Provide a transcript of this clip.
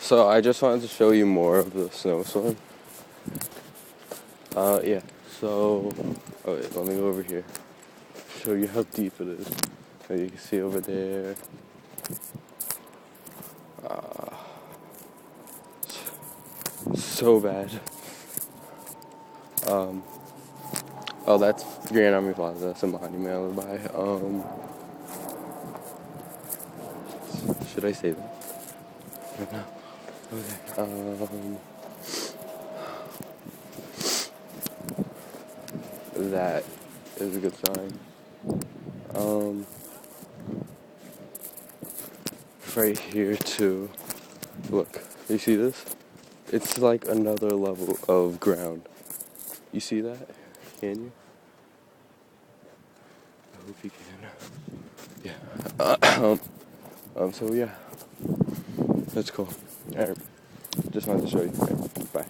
So I just wanted to show you more of the snowstorm. Yeah. So, oh wait, let me go over here. Show you how deep it is. So you can see over there. So bad. Oh, that's Grand Army Plaza. That's a monument by. Should I say that? No. Okay. That is a good sign. Right here too. Look, you see this? It's like another level of ground. You see that? Can you? I hope you can. Yeah. So yeah, that's cool. Alright, just wanted to show you. Alright, bye.